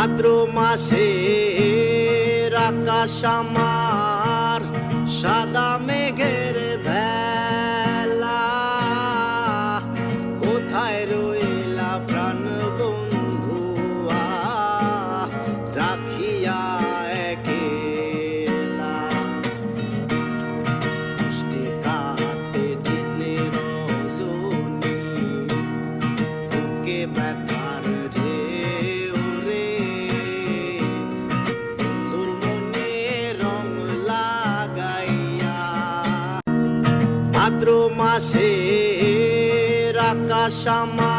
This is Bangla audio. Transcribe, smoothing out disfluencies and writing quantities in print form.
ভাদ্র মাসের আকাশ আমার সাদা মেঘের ভেলা। কোথায় রইলা প্রাণ বন্ধুয়া রাখিয়া একেলা। কষ্টে কাটে দিনের রজনী, বুকে ব্যথার ঢেউ রে। তোর মনে রং লাগাইয়া ভাদ্র মাসের আকাশ আমার